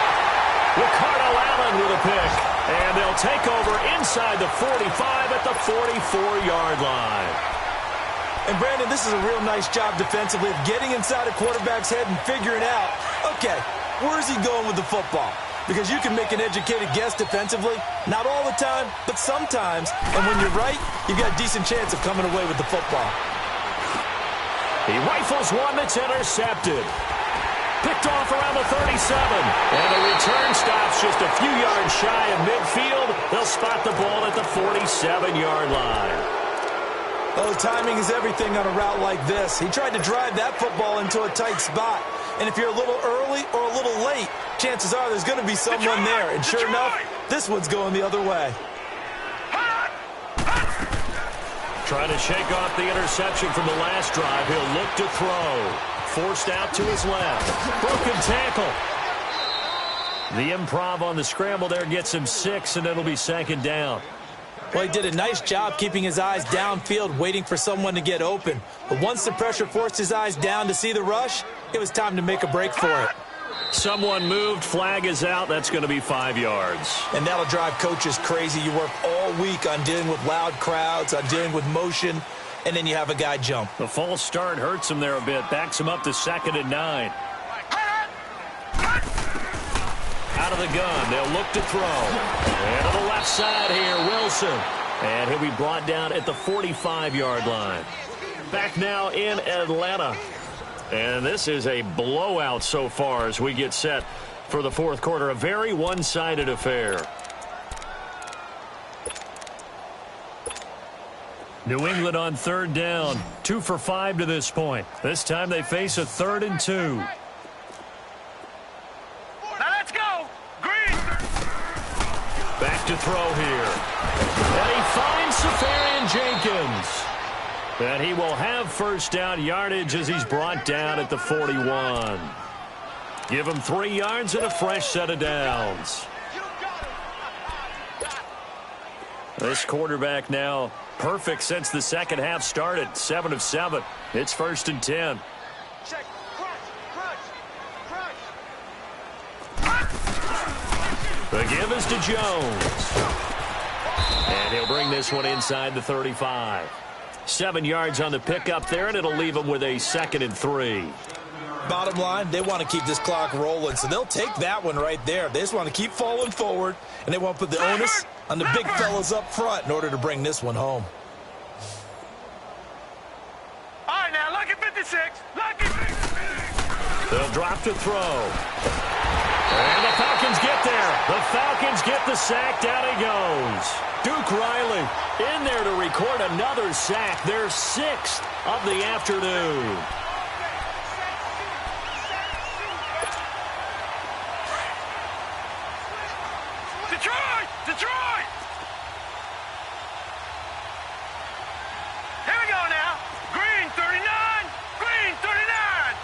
Ricardo Allen with a pick. And they'll take over inside the 45 at the 44-yard line. And, Brandon, this is a real nice job defensively of getting inside a quarterback's head and figuring out, okay, where's he going with the football? Because you can make an educated guess defensively. Not all the time, but sometimes. And when you're right, you've got a decent chance of coming away with the football. He rifles one that's intercepted. Picked off around the 37. And the return stops just a few yards shy of midfield. They'll spot the ball at the 47-yard line. Oh, timing is everything on a route like this. He tried to drive that football into a tight spot. And if you're a little early or a little late, chances are there's going to be someone there. And sure enough, this one's going the other way. Trying to shake off the interception from the last drive. He'll look to throw. Forced out to his left. Broken tackle. The improv on the scramble there gets him 6, and it'll be 2nd down. Well, he did a nice job keeping his eyes downfield, waiting for someone to get open. But once the pressure forced his eyes down to see the rush, it was time to make a break for it. Someone moved. Flag is out. That's going to be 5 yards. And that'll drive coaches crazy. You work all week on dealing with loud crowds, on dealing with motion, and then you have a guy jump. The false start hurts him there a bit. Backs him up to 2nd and 9. Out of the gun. They'll look to throw. And to the left side here, Wilson. And he'll be brought down at the 45-yard line. Back now in Atlanta. And this is a blowout so far as we get set for the fourth quarter. A very one-sided affair. New England on 3rd down. 2 for 5 to this point. This time they face a 3rd and 2. Now let's go. Green. Back to throw here. And he finds Safarian Jenkins. And he will have 1st down yardage as he's brought down at the 41. Give him 3 yards and a fresh set of downs. This quarterback now perfect since the second half started. 7 of 7. It's 1st and 10. Check. Crunch. The give is to Jones. And he'll bring this one inside the 35. 7 yards on the pickup there, and it'll leave him with a 2nd and 3. Bottom line, they want to keep this clock rolling, so they'll take that one right there. They just want to keep falling forward, and they want to put the onus on the big fellas up front in order to bring this one home. All right, now, lucky 56. Lucky 56. They'll drop to throw. And the Falcons get there. The Falcons get the sack. Down he goes. Duke Riley in there to record another sack. Their 6th of the afternoon. Detroit! Here we go now. Green 39. Green 39.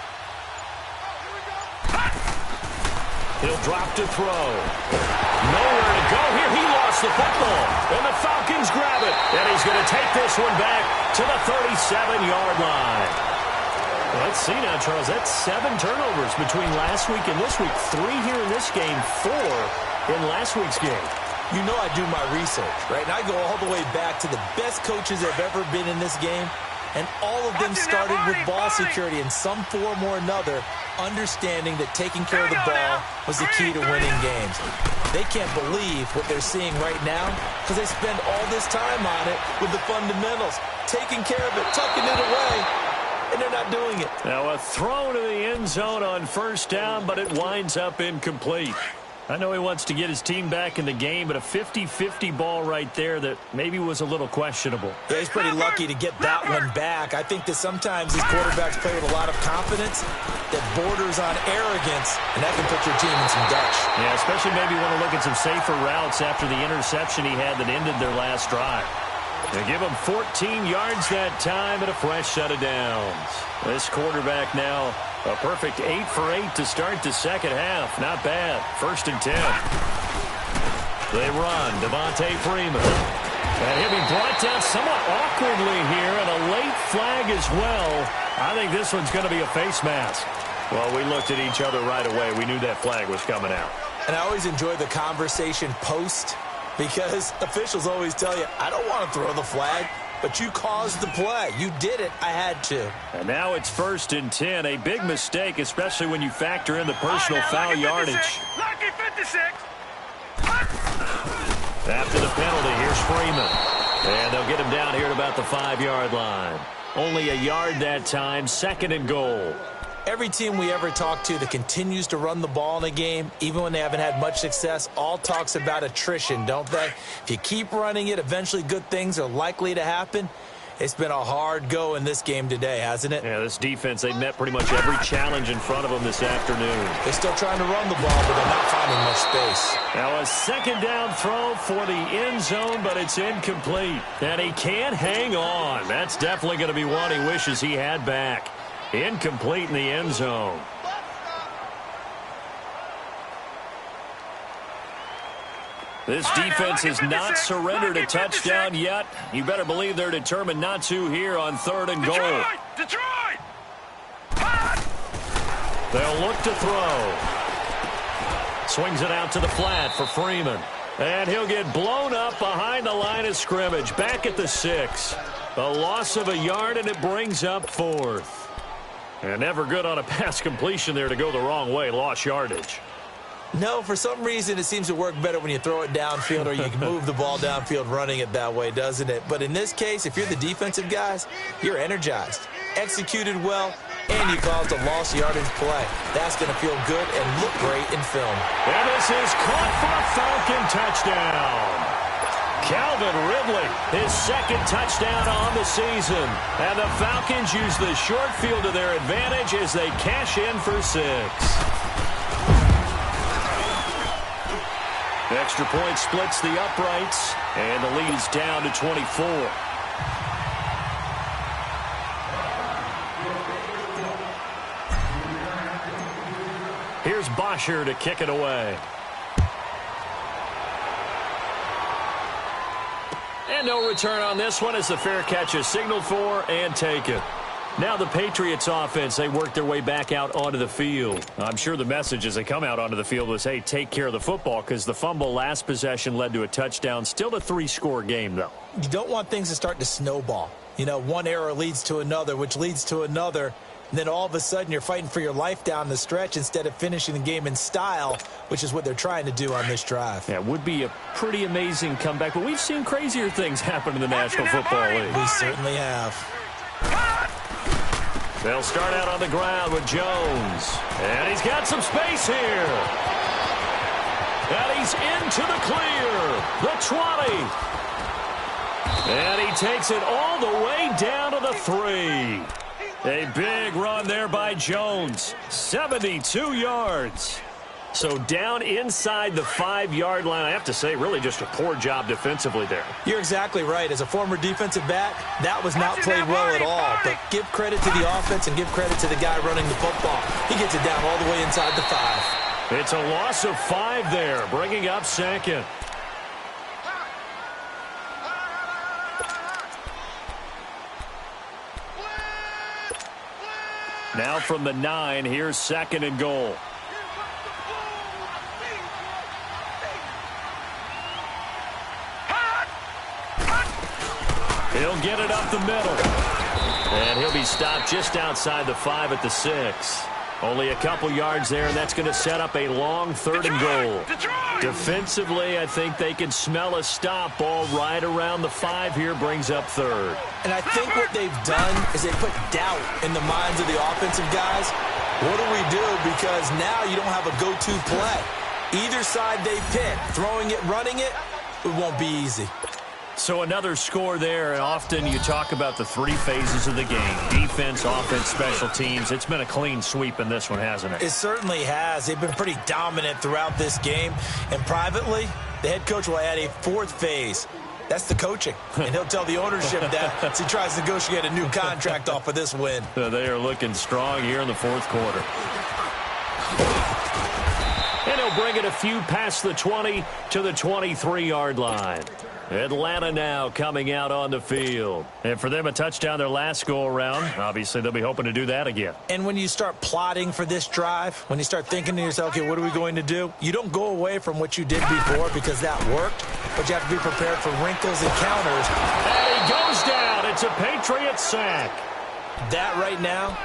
He'll drop to throw. Nowhere to go here. He lost the football. And the Falcons grab it. And he's going to take this one back to the 37-yard line. Let's see now, Charles. That's 7 turnovers between last week and this week. 3 here in this game, 4 in last week's game. You know I do my research, right? And I go all the way back to the best coaches that have ever been in this game. And all of them started with ball security in some form or another, understanding that taking care of the ball was the key to winning games. They can't believe what they're seeing right now because they spend all this time on it with the fundamentals, taking care of it, tucking it away, and they're not doing it. Now a throw to the end zone on 1st down, but it winds up incomplete. I know he wants to get his team back in the game, but a 50-50 ball right there that maybe was a little questionable. Yeah, he's pretty lucky to get that one back. I think that sometimes these quarterbacks play with a lot of confidence that borders on arrogance, and that can put your team in some Dutch. Yeah, especially maybe want to look at some safer routes after the interception he had that ended their last drive. They give him 14 yards that time and a fresh set of downs. This quarterback now a perfect 8 for 8 to start the second half. Not bad. 1st and 10. They run. Devontae Freeman. And he'll be brought down somewhat awkwardly here, and a late flag as well. I think this one's going to be a face mask. Well, we looked at each other right away. We knew that flag was coming out. And I always enjoy the conversation post, because officials always tell you, I don't want to throw the flag, but you caused the play. You did it. I had to. And now it's 1st and 10. A big mistake, especially when you factor in the personal foul yardage. Lucky 56. After the penalty, here's Freeman. And they'll get him down here at about the 5-yard line. Only a yard that time, 2nd and goal. Every team we ever talk to that continues to run the ball in a game, even when they haven't had much success, all talks about attrition, don't they? If you keep running it, eventually good things are likely to happen. It's been a hard go in this game today, hasn't it? Yeah, this defense, they met pretty much every challenge in front of them this afternoon. They're still trying to run the ball, but they're not finding much space. Now a 2nd down throw for the end zone, but it's incomplete. And he can't hang on. That's definitely going to be one he wishes he had back. Incomplete in the end zone. This defense has not surrendered a touchdown yet. You better believe they're determined not to here on 3rd and goal. Detroit! They'll look to throw. Swings it out to the flat for Freeman. And he'll get blown up behind the line of scrimmage. Back at the 6. A loss of a yard, and it brings up 4th. And never good on a pass completion there to go the wrong way. Lost yardage. No, for some reason it seems to work better when you throw it downfield or you can move the ball downfield running it that way, doesn't it? But in this case, if you're the defensive guys, you're energized, executed well, and you caused a lost yardage play. That's going to feel good and look great in film. And this is caught for a Falcon touchdown. Calvin Ridley, his 2nd touchdown on the season. And the Falcons use the short field to their advantage as they cash in for 6. Extra point splits the uprights, and the lead's down to 24. Here's Bosher to kick it away. And no return on this one as the fair catch is signaled for and taken. Now the Patriots offense, they work their way back out onto the field. I'm sure the message as they come out onto the field was, hey, take care of the football, because the fumble last possession led to a touchdown. Still a 3-score game, though. You don't want things to start to snowball. You know, one error leads to another, which leads to another. And then all of a sudden you're fighting for your life down the stretch instead of finishing the game in style, which is what they're trying to do on this drive. Yeah, it would be a pretty amazing comeback, but we've seen crazier things happen in the National Football League. We certainly have. They'll start out on the ground with Jones. And he's got some space here. And he's into the clear. The 20. And he takes it all the way down to the 3. A big run there by Jones. 72 yards. So down inside the 5-yard line. I have to say, really just a poor job defensively there. You're exactly right. As a former defensive back, that was not played well at all. But give credit to the offense and give credit to the guy running the football. He gets it down all the way inside the 5. It's a loss of 5 there, bringing up second. Now from the 9, here's 2nd and goal. He'll get it up the middle. And he'll be stopped just outside the 5 at the 6. Only a couple yards there, and that's going to set up a long 3rd and goal. Defensively, I think they can smell a stop. Ball right around the 5 here, brings up 3rd. And I think what they've done is they put doubt in the minds of the offensive guys. What do we do? Because now you don't have a go-to play. Either side they pick, throwing it, running it, it won't be easy. So another score there, and often you talk about the 3 phases of the game. Defense, offense, special teams. It's been a clean sweep in this one, hasn't it? It certainly has. They've been pretty dominant throughout this game. And privately, the head coach will add a 4th phase. That's the coaching. And he'll tell the ownership that as he tries to negotiate a new contract off of this win. They are looking strong here in the 4th quarter. And he'll bring it a few past the 20 to the 23-yard line. Atlanta now coming out on the field. And for them, a touchdown their last go-around. Obviously, they'll be hoping to do that again. And when you start plotting for this drive, when you start thinking to yourself, okay, what are we going to do? You don't go away from what you did before because that worked, but you have to be prepared for wrinkles and counters. And he goes down. It's a Patriot sack. That right now,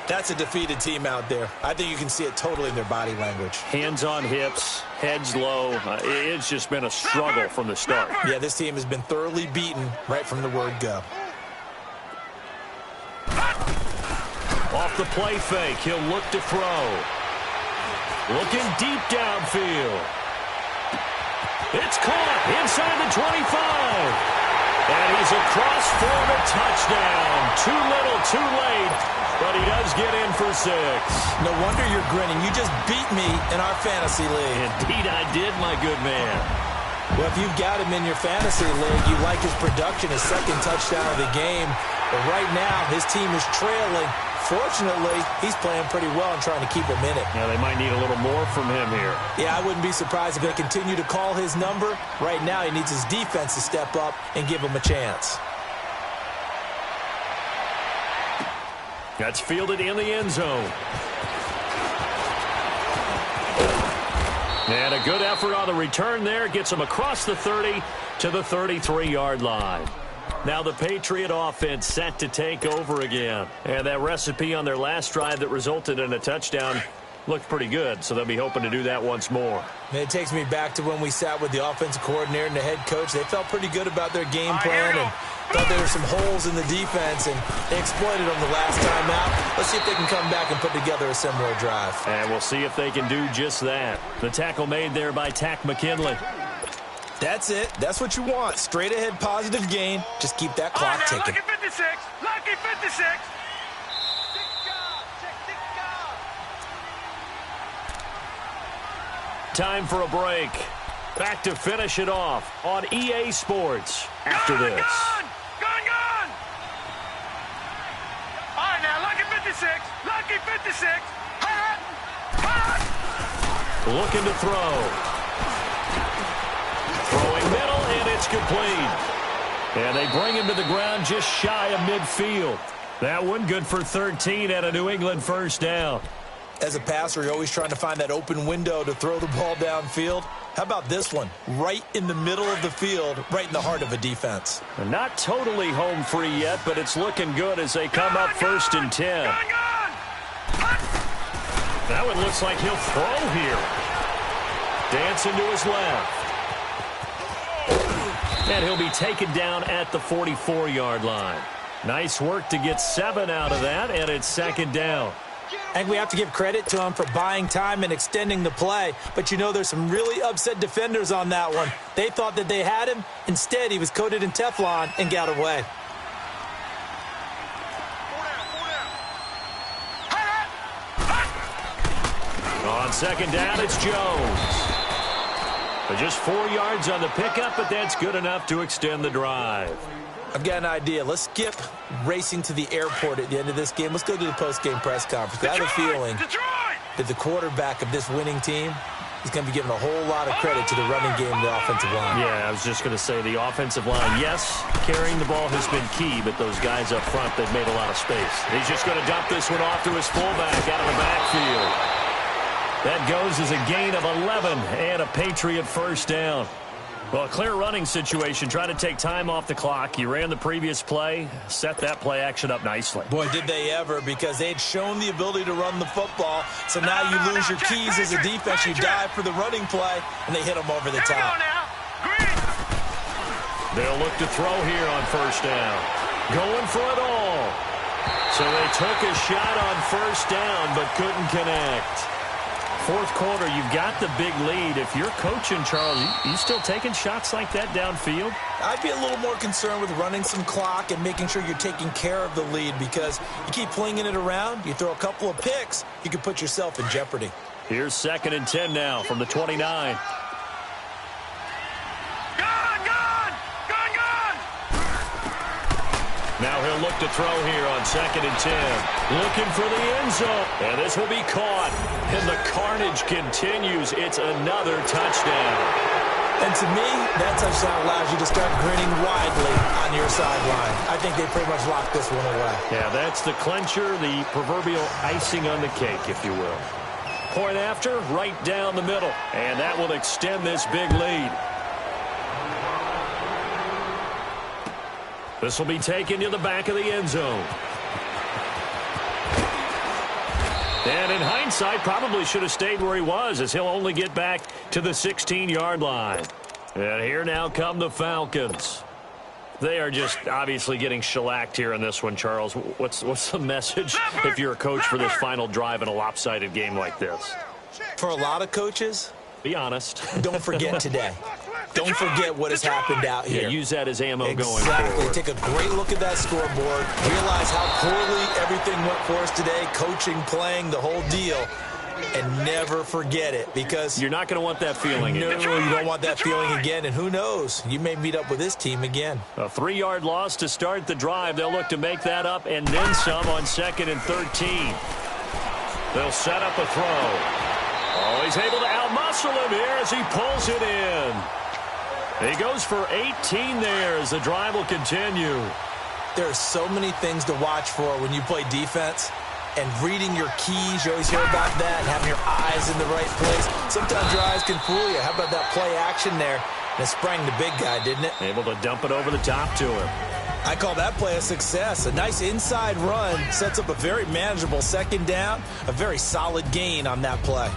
that's a defeated team out there. I think you can see it totally in their body language. Hands on hips, heads low. It's just been a struggle from the start. Yeah, this team has been thoroughly beaten right from the word go. Off the play fake, he'll look to throw. Looking deep downfield. It's caught inside the 25. And he's across for the touchdown. Too little, too late. But he does get in for 6. No wonder you're grinning. You just beat me in our fantasy league. Indeed I did, my good man. Well, if you've got him in your fantasy league, you like his production, his 2nd touchdown of the game. But right now, his team is trailing. Fortunately, he's playing pretty well and trying to keep him in it. Now, they might need a little more from him here. Yeah, I wouldn't be surprised if they continue to call his number. Right now, he needs his defense to step up and give him a chance. That's fielded in the end zone. And a good effort on the return there. Gets him across the 30 to the 33-yard line. Now the Patriot offense set to take over again. And that recipe on their last drive that resulted in a touchdown looked pretty good, so they'll be hoping to do that once more. And it takes me back to when we sat with the offensive coordinator and the head coach. They felt pretty good about their game plan and thought there were some holes in the defense, and they exploited them the last time out. Let's see if they can come back and put together a similar drive. And we'll see if they can do just that. The tackle made there by Tack McKinley. That's it. That's what you want. Straight ahead positive gain. Just keep that clock ticking. Lucky 56. Lucky 56. Time for a break. Back to finish it off on EA Sports after this. Gone! All right, now, lucky 56. Lucky 56. Hot! Looking to throw. Throwing middle, and it's complete. And they bring him to the ground just shy of midfield. That one good for 13 and a New England first down. As a passer, you're always trying to find that open window to throw the ball downfield. How about this one? Right in the middle of the field, right in the heart of a defense. They're not totally home free yet, but it's looking good as they come up 1st and 10. That one looks like he'll throw here. Dancing to his left. And he'll be taken down at the 44-yard line. Nice work to get 7 out of that, and it's 2nd down. I think we have to give credit to him for buying time and extending the play. But you know, there's some really upset defenders on that one. They thought that they had him. Instead, he was coated in Teflon and got away. On 2nd down, it's Jones. Just 4 yards on the pickup, but that's good enough to extend the drive. I've got an idea. Let's skip racing to the airport at the end of this game. Let's go to the post-game press conference. I have a feeling that the quarterback of this winning team is going to be given a whole lot of credit to the running game and the offensive line. Yeah, I was just going to say the offensive line, yes, carrying the ball has been key, but those guys up front, they've made a lot of space. He's just going to dump this one off to his fullback out of the backfield. That goes as a gain of 11 and a Patriot first down. Well, a clear running situation. Try to take time off the clock. You ran the previous play, set that play action up nicely. Boy, did they ever, because they had shown the ability to run the football. So now you lose your keys as a defense. You dive for the running play, and they hit them over the top. They'll look to throw here on first down. Going for it all. So they took a shot on first down, but couldn't connect. 4th quarter, you've got the big lead. If you're coaching, Charles, you still taking shots like that downfield? I'd be a little more concerned with running some clock and making sure you're taking care of the lead, because you keep flinging it around, you throw a couple of picks, you can put yourself in jeopardy. Here's 2nd and 10 now from the 29. Now he'll look to throw here on 2nd and 10. Looking for the end zone. And this will be caught. And the carnage continues. It's another touchdown. And to me, that touchdown allows you to start grinning widely on your sideline. I think they pretty much locked this one away. Yeah, that's the clincher, the proverbial icing on the cake, if you will. Point after, right down the middle. And that will extend this big lead. This will be taken to the back of the end zone. And in hindsight, probably should have stayed where he was, as he'll only get back to the 16-yard line. And here now come the Falcons. They are just obviously getting shellacked here in this one, Charles. What's the message if you're a coach for this final drive in a lopsided game like this? For a lot of coaches, be honest. Don't forget today. Don't forget what has happened out here. Yeah, use that as ammo going forward. Exactly. Take a great look at that scoreboard. Realize how poorly everything went for us today. Coaching, playing, the whole deal. And never forget it, because you're not going to want that feeling again. No, you don't want that feeling again. And who knows? You may meet up with this team again. A 3-yard loss to start the drive. They'll look to make that up and then some on 2nd and 13. They'll set up a throw. Oh, he's able to outmuscle him here as he pulls it in. He goes for 18 there as the drive will continue. There are so many things to watch for when you play defense. And reading your keys, you always hear about that, and having your eyes in the right place. Sometimes your eyes can fool you. How about that play action there? And it sprang the big guy, didn't it? Able to dump it over the top to him. I call that play a success. A nice inside run sets up a very manageable 2nd down. A very solid gain on that play.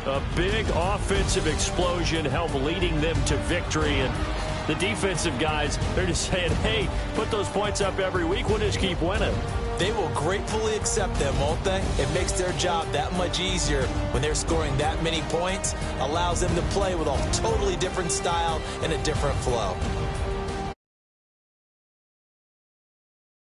A big offensive explosion helped leading them to victory. And the defensive guys, they're just saying, hey, put those points up every week. We'll just keep winning. They will gratefully accept them, won't they? It makes their job that much easier when they're scoring that many points. Allows them to play with a totally different style and a different flow.